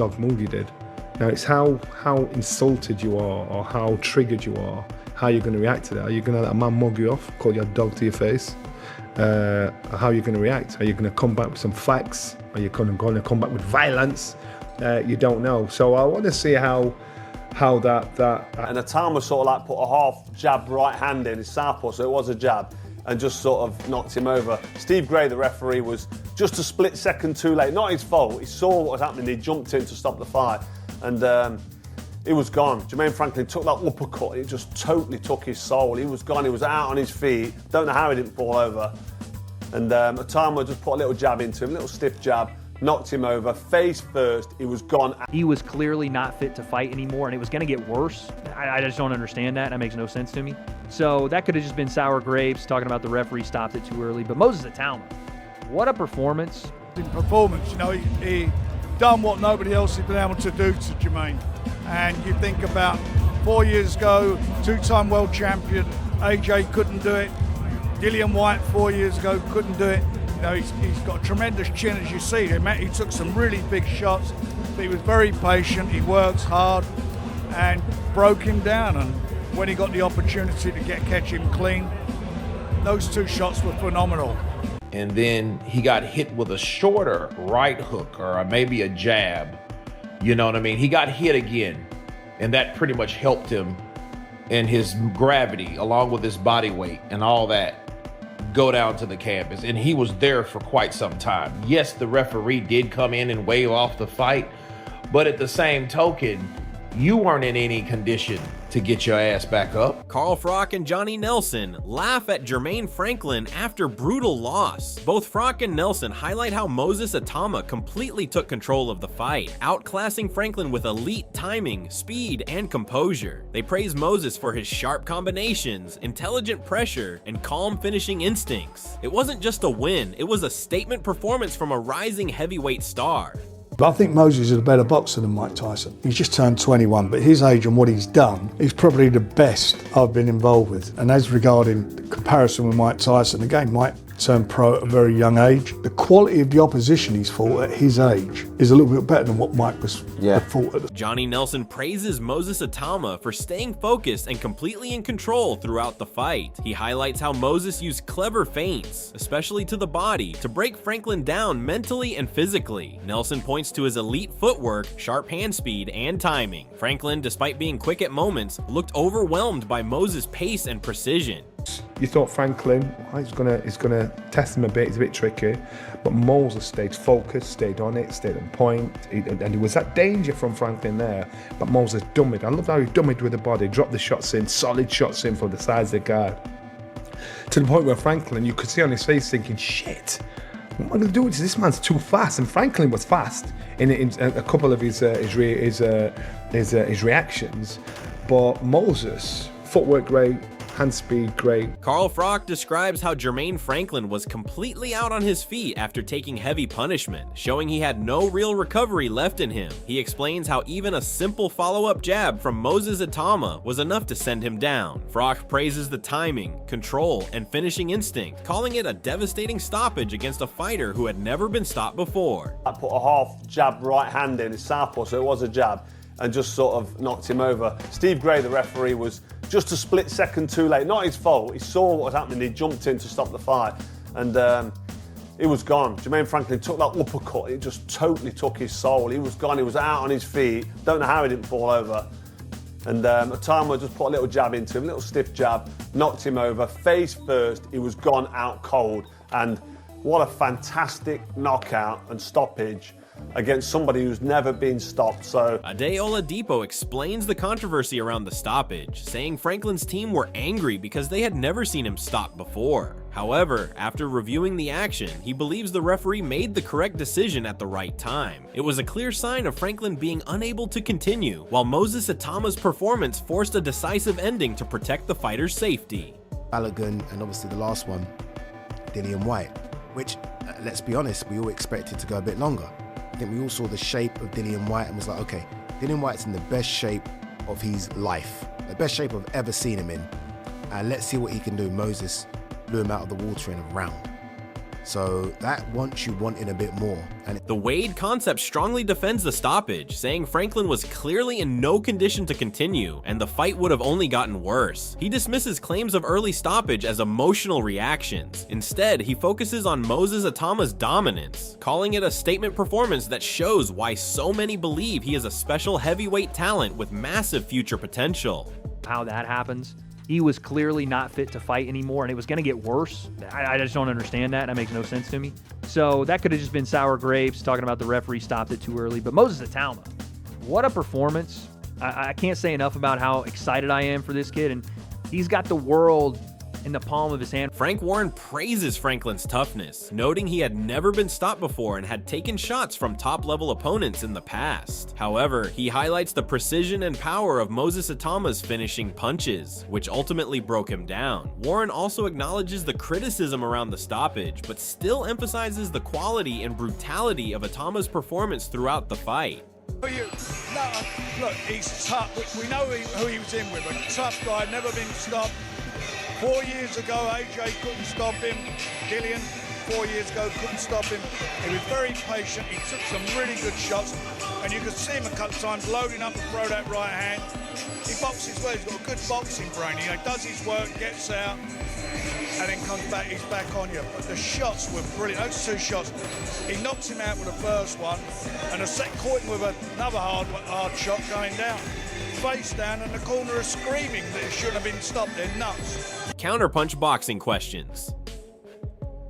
dog move you did. Now it's how insulted you are or how triggered you are, how you're going to react to that. Are you going to let a man mug you off, call you a dog to your face? How are you going to react? Are you going to come back with some facts? Are you going to come back with violence? You don't know. So I want to see how that. And Atama sort of like put a half jab right hand in his southpaw, so it was a jab, and just sort of knocked him over. Steve Gray, the referee, was just a split second too late. Not his fault. He saw what was happening. He jumped in to stop the fight, and it was gone. Jermaine Franklin took that uppercut. It just totally took his soul. He was gone. He was out on his feet. Don't know how he didn't fall over. And Atama just put a little jab into him, a little stiff jab, knocked him over, face first. He was gone. He was clearly not fit to fight anymore, and it was going to get worse. I just don't understand that. That makes no sense to me. So that could have just been sour grapes, talking about the referee stopped it too early. But Moses Atama, what a performance. In performance, you know, he done what nobody else has been able to do to Jermaine. And you think about 4 years ago, two-time world champion, AJ couldn't do it. Dillian Whyte 4 years ago couldn't do it. You know, he's got a tremendous chin, as you see. He took some really big shots, but he was very patient. He works hard and broke him down. And when he got the opportunity to catch him clean, those two shots were phenomenal. And then he got hit with a shorter right hook or maybe a jab. You know what I mean? He got hit again, and that pretty much helped him in his gravity, along with his body weight and all that, go down to the canvas. And he was there for quite some time. Yes, the referee did come in and wave off the fight, but at the same token, you weren't in any condition to get your ass back up. Carl Froch and Johnny Nelson laugh at Jermaine Franklin after brutal loss. Both Froch and Nelson highlight how Moses Atama completely took control of the fight, outclassing Franklin with elite timing, speed, and composure. They praise Moses for his sharp combinations, intelligent pressure, and calm finishing instincts. It wasn't just a win, it was a statement performance from a rising heavyweight star. I think Moses is a better boxer than Mike Tyson. He's just turned 21, but his age and what he's done, he's probably the best I've been involved with. And as regarding the comparison with Mike Tyson, again, Mike turned pro at a very young age. The quality of the opposition he's fought at his age is a little bit better than what Mike was fought at. Johnny Nelson praises Moses Atama for staying focused and completely in control throughout the fight. He highlights how Moses used clever feints, especially to the body, to break Franklin down mentally and physically. Nelson points to his elite footwork, sharp hand speed, and timing. Franklin, despite being quick at moments, looked overwhelmed by Moses' pace and precision. You thought Franklin, he's gonna test him a bit. He's a bit tricky, but Moses stayed focused, stayed on it, stayed on point, and there was that danger from Franklin there. But Moses dummied. I love how he dummied with the body, dropped the shots in, solid shots in from the sides of the guard, to the point where Franklin, you could see on his face thinking, "Shit, what am I gonna do? This man's too fast." And Franklin was fast in a couple of his reactions, but Moses, footwork great. Hand speed, great. Carl Froch describes how Jermaine Franklin was completely out on his feet after taking heavy punishment, showing he had no real recovery left in him. He explains how even a simple follow-up jab from Moses Atama was enough to send him down. Froch praises the timing, control, and finishing instinct, calling it a devastating stoppage against a fighter who had never been stopped before. I put a half jab right hand in his southpaw, so it was a jab, and just sort of knocked him over. Steve Gray, the referee, was just a split second too late. Not his fault. He saw what was happening. He jumped in to stop the fight, and it was gone. Jermaine Franklin took that uppercut. It just totally took his soul. He was gone. He was out on his feet. Don't know how he didn't fall over. And Atama just put a little jab into him, a little stiff jab, knocked him over, face first. He was gone out cold. And what a fantastic knockout and stoppage against somebody who's never been stopped. So Adeola Depot explains the controversy around the stoppage, saying Franklin's team were angry because they had never seen him stop before. However, after reviewing the action, he believes the referee made the correct decision at the right time. It was a clear sign of Franklin being unable to continue, while Moses Atama's performance forced a decisive ending to protect the fighter's safety. Balogun and obviously the last one, Dillian Whyte, which, let's be honest, we all expected to go a bit longer. I think we all saw the shape of Dillian Whyte and was like, okay, Dillian Whyte's in the best shape of his life, the best shape I've ever seen him in. And let's see what he can do. Moses blew him out of the water in a round. So that wants you wanting a bit more. And The Wade concept strongly defends the stoppage, saying Franklin was clearly in no condition to continue, and the fight would have only gotten worse. He dismisses claims of early stoppage as emotional reactions. Instead, he focuses on Moses Atama's dominance, calling it a statement performance that shows why so many believe he is a special heavyweight talent with massive future potential. How that happens. He was clearly not fit to fight anymore, and it was going to get worse. I just don't understand that. That makes no sense to me. So that could have just been sour grapes, talking about the referee stopped it too early. But Moses Atama, what a performance. I can't say enough about how excited I am for this kid, and he's got the world in the palm of his hand. Frank Warren praises Franklin's toughness, noting he had never been stopped before and had taken shots from top-level opponents in the past. However, he highlights the precision and power of Moses Atama's finishing punches, which ultimately broke him down. Warren also acknowledges the criticism around the stoppage, but still emphasizes the quality and brutality of Atama's performance throughout the fight. Look, he's tough. We know who he was in with. A tough guy, never been stopped. 4 years ago, AJ couldn't stop him. Dillian, 4 years ago, couldn't stop him. He was very patient. He took some really good shots. And you could see him a couple of times loading up and throw that right hand. He boxes well. He's got a good boxing brain. He does his work, gets out, and then comes back. He's back on you. But the shots were brilliant. Those two shots. He knocked him out with the first one, and the second caught him with another hard shot going down. Face down, and the corner is screaming that it shouldn't have been stopped. They're nuts. Counterpunch boxing questions.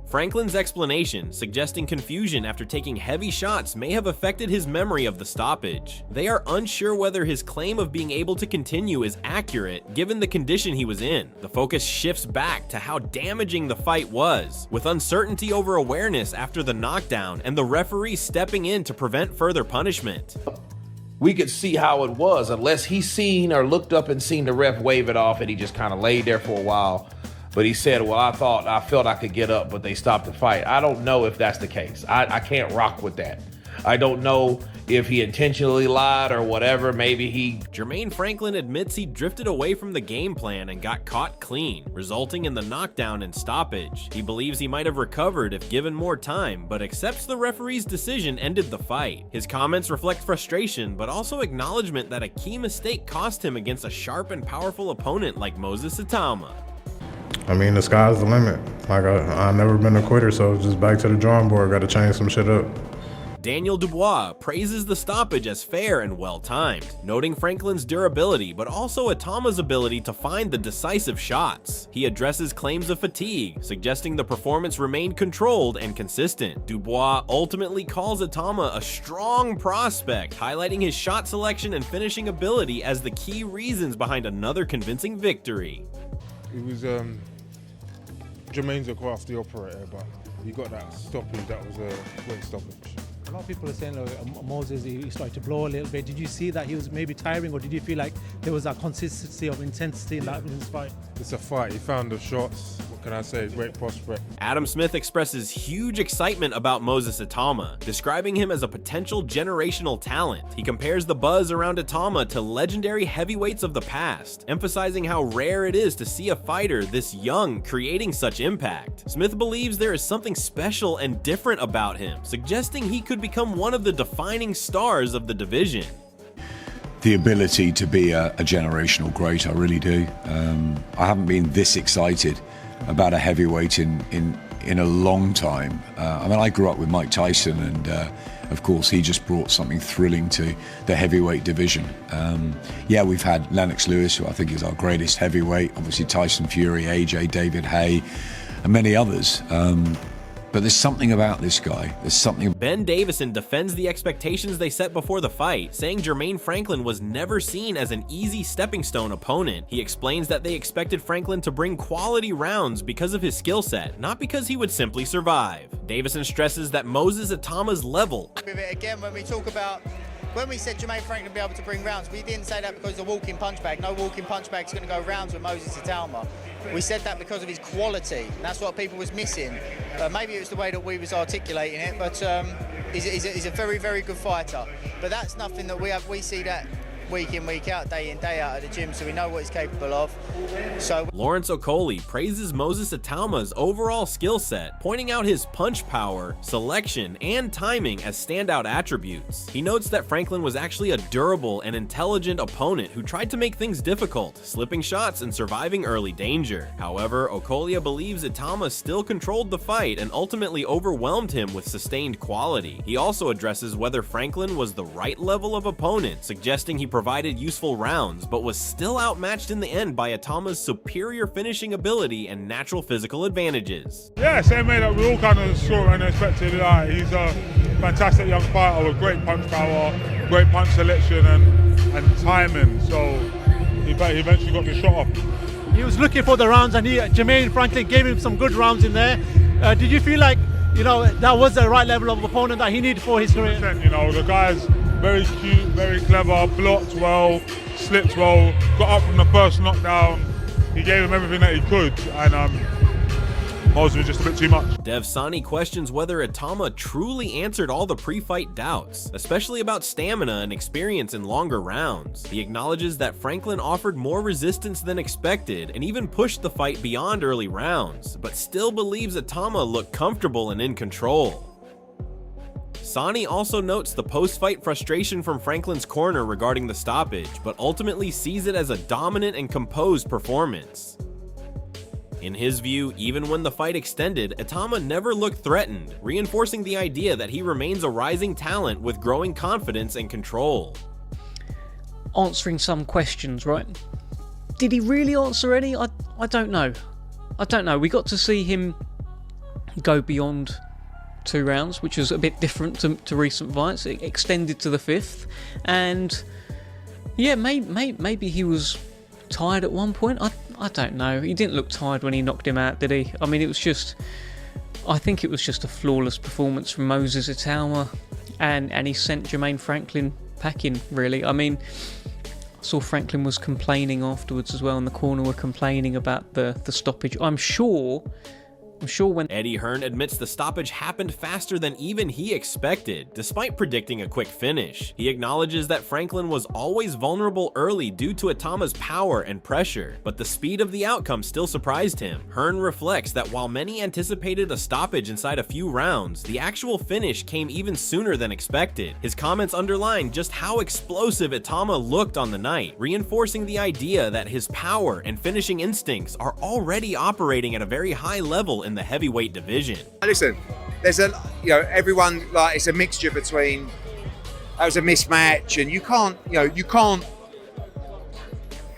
Franklin's explanation, suggesting confusion after taking heavy shots, may have affected his memory of the stoppage. They are unsure whether his claim of being able to continue is accurate given the condition he was in. The focus shifts back to how damaging the fight was, with uncertainty over awareness after the knockdown and the referee stepping in to prevent further punishment. We could see how it was, unless he seen or looked up and seen the ref wave it off, and he just kind of laid there for a while. But he said, well, I felt I could get up, but they stopped the fight. I don't know if that's the case. I can't rock with that. I don't know if he intentionally lied or whatever. Jermaine Franklin admits he drifted away from the game plan and got caught clean, resulting in the knockdown and stoppage. He believes he might have recovered if given more time, but accepts the referee's decision ended the fight. His comments reflect frustration, but also acknowledgement that a key mistake cost him against a sharp and powerful opponent like Moses Atama. I mean, the sky's the limit. Like, I've never been a quitter, so just back to the drawing board, got to change some shit up. Daniel Dubois praises the stoppage as fair and well-timed, noting Franklin's durability but also Atama's ability to find the decisive shots. He addresses claims of fatigue, suggesting the performance remained controlled and consistent. Dubois ultimately calls Atama a strong prospect, highlighting his shot selection and finishing ability as the key reasons behind another convincing victory. It was Jermaine's a crafty operator, but he got that stoppage. That was a great stoppage. A lot of people are saying Moses, he started to blow a little bit. Did you see that he was maybe tiring, or did you feel like there was that consistency of intensity in his fight? It's a fight. He found the shots. What can I say? Great prospect. Adam Smith expresses huge excitement about Moses Atama, describing him as a potential generational talent. He compares the buzz around Atama to legendary heavyweights of the past, emphasizing how rare it is to see a fighter this young creating such impact. Smith believes there is something special and different about him, suggesting he could become one of the defining stars of the division. The ability to be a generational great, I really do. I haven't been this excited about a heavyweight in a long time. I mean, I grew up with Mike Tyson, and of course he just brought something thrilling to the heavyweight division. Yeah, we've had Lennox Lewis, who I think is our greatest heavyweight, obviously Tyson Fury, AJ, David Haye, and many others. But there's something about this guy. There's something. Ben Davison defends the expectations they set before the fight, saying Jermaine Franklin was never seen as an easy stepping stone opponent. He explains that they expected Franklin to bring quality rounds because of his skill set, not because he would simply survive. Davison stresses that Moses Atama's level. With it again, when we said Jermaine Franklin would be able to bring rounds, we didn't say that because of the walking punch bag. No walking punch bag is going to go rounds with Moses Atama. We said that because of his quality, and that's what people was missing. Maybe it was the way that we was articulating it, but he's a very, very good fighter. But that's nothing that we see that week in, week out, day in, day out at the gym, so we know what he's capable of. So Lawrence Okolie praises Moses Atama's overall skill set, pointing out his punch power, selection, and timing as standout attributes. He notes that Franklin was actually a durable and intelligent opponent who tried to make things difficult, slipping shots and surviving early danger. However, Okolie believes Atama still controlled the fight and ultimately overwhelmed him with sustained quality. He also addresses whether Franklin was the right level of opponent, suggesting he provided useful rounds, but was still outmatched in the end by Atama's superior finishing ability and natural physical advantages. Yeah, same way that we all kind of saw and expected. He's a fantastic young fighter with great punch power, great punch selection and timing, so he eventually got the shot off. He was looking for the rounds, and Jermaine Franklin gave him some good rounds in there. Did you feel like, that was the right level of opponent that he needed for his career? The guy's very cute, very clever, blocked well, slipped well, got up from the first knockdown. He gave him everything that he could, and Moses was just a bit too much. Dev Sani questions whether Atama truly answered all the pre-fight doubts, especially about stamina and experience in longer rounds. He acknowledges that Franklin offered more resistance than expected and even pushed the fight beyond early rounds, but still believes Atama looked comfortable and in control. Sani also notes the post-fight frustration from Franklin's corner regarding the stoppage, but ultimately sees it as a dominant and composed performance. In his view, even when the fight extended, Atama never looked threatened, reinforcing the idea that he remains a rising talent with growing confidence and control. Answering some questions, right? Did he really answer any? I don't know. I don't know. We got to see him go beyond 2 rounds, which was a bit different to recent fights. It extended to the 5th, and yeah, maybe he was tired at one point. I don't know. He didn't look tired when he knocked him out, did he? I mean, I think it was just a flawless performance from Moses Atama, and he sent Jermaine Franklin packing, really. I mean, I saw Franklin was complaining afterwards as well, in the corner were complaining about the stoppage. I'm sure when Eddie Hearn admits the stoppage happened faster than even he expected, despite predicting a quick finish. He acknowledges that Franklin was always vulnerable early due to Atama's power and pressure, but the speed of the outcome still surprised him. Hearn reflects that while many anticipated a stoppage inside a few rounds, the actual finish came even sooner than expected. His comments underline just how explosive Atama looked on the night, reinforcing the idea that his power and finishing instincts are already operating at a very high level in the heavyweight division. Listen, there's everyone, like, it's a mixture between that was a mismatch, and you can't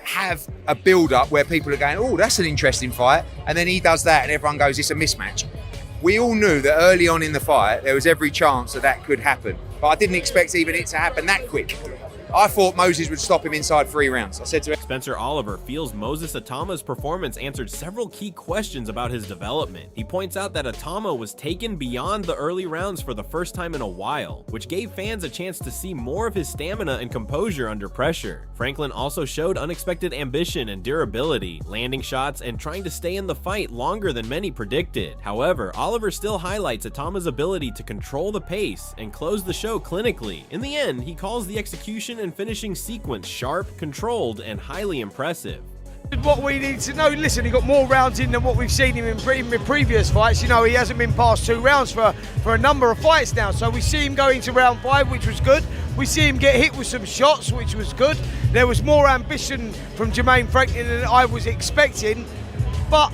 have a build-up where people are going, oh, that's an interesting fight, and then he does that and everyone goes, it's a mismatch. We all knew that early on in the fight there was every chance that could happen, but I didn't expect even it to happen that quick. I thought Moses would stop him inside 3 rounds. I said to him. Spencer Oliver feels Moses Atama's performance answered several key questions about his development. He points out that Atama was taken beyond the early rounds for the first time in a while, which gave fans a chance to see more of his stamina and composure under pressure. Franklin also showed unexpected ambition and durability, landing shots and trying to stay in the fight longer than many predicted. However, Oliver still highlights Atama's ability to control the pace and close the show clinically. In the end, he calls the execution and finishing sequence sharp, controlled, and highly impressive. What we need to know, listen, he got more rounds in than what we've seen him in previous fights. He hasn't been past 2 rounds for a number of fights now. So we see him going to round 5, which was good. We see him get hit with some shots, which was good. There was more ambition from Jermaine Franklin than I was expecting, but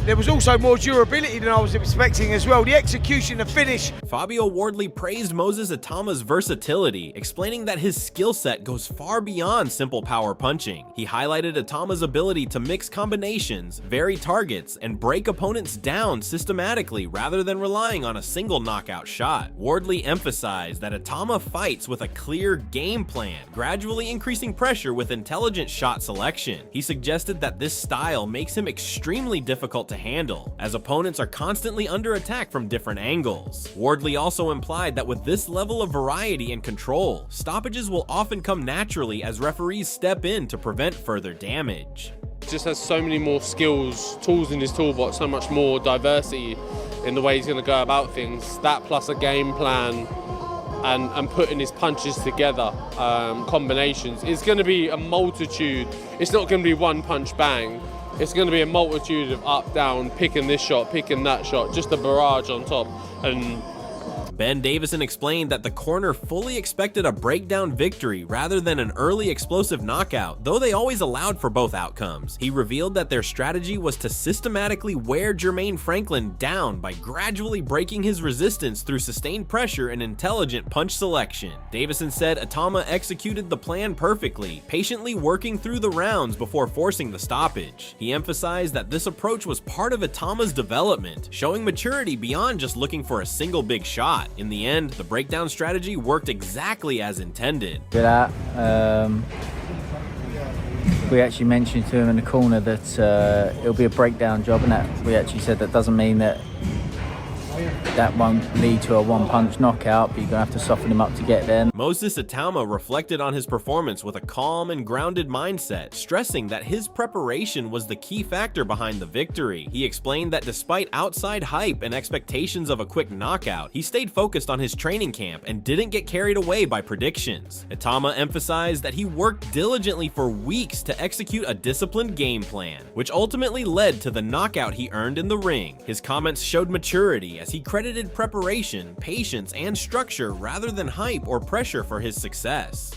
there was also more durability than I was expecting as well. The execution, the finish. Fabio Wardley praised Moses Atama's versatility, explaining that his skill set goes far beyond simple power punching. He highlighted Atama's ability to mix combinations, vary targets, and break opponents down systematically rather than relying on a single knockout shot. Wardley emphasized that Atama fights with a clear game plan, gradually increasing pressure with intelligent shot selection. He suggested that this style makes him extremely difficult to handle, as opponents are constantly under attack from different angles. Wardley also implied that with this level of variety and control, stoppages will often come naturally as referees step in to prevent further damage. He just has so many more tools in his toolbox, so much more diversity in the way he's going to go about things. That plus a game plan and putting his punches together, combinations. It's going to be a multitude. It's not going to be one punch bang. It's going to be a multitude of up, down, picking this shot, picking that shot, just a barrage on top. And Ben Davison explained that the corner fully expected a breakdown victory rather than an early explosive knockout, though they always allowed for both outcomes. He revealed that their strategy was to systematically wear Jermaine Franklin down by gradually breaking his resistance through sustained pressure and intelligent punch selection. Davison said Atama executed the plan perfectly, patiently working through the rounds before forcing the stoppage. He emphasized that this approach was part of Atama's development, showing maturity beyond just looking for a single big shot. In the end, the breakdown strategy worked exactly as intended. We actually mentioned to him in the corner that it'll be a breakdown job, and that we actually said that doesn't mean that that won't lead to a one-punch knockout, but you're going to have to soften him up to get there. Moses Atama reflected on his performance with a calm and grounded mindset, stressing that his preparation was the key factor behind the victory. He explained that despite outside hype and expectations of a quick knockout, he stayed focused on his training camp and didn't get carried away by predictions. Atama emphasized that he worked diligently for weeks to execute a disciplined game plan, which ultimately led to the knockout he earned in the ring. His comments showed maturity as he credited preparation, patience, and structure rather than hype or pressure for his success.